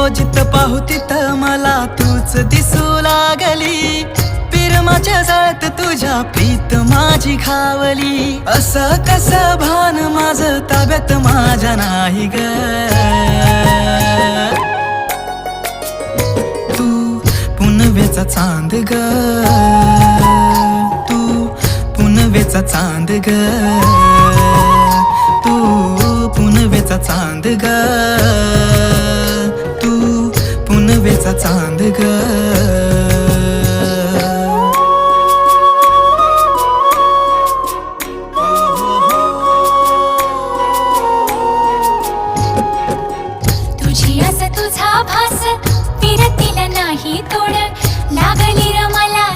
जित पाहू तिथं मला तूच दिसू लागली. पिरमाच्या जाळ्यात तुझ्या प्रीत माझी खावली. असं कसं भान माझं ताब्यात माझ्या नाही ग. तू पुनवेचा चांद ग, तू पुनवेचा चांद ग, तू पुनवेचा चांद ग, तू पुनवेचा चांद ग. तुझी आस तुझा भास फिरतीला नाही तोड लागली र मला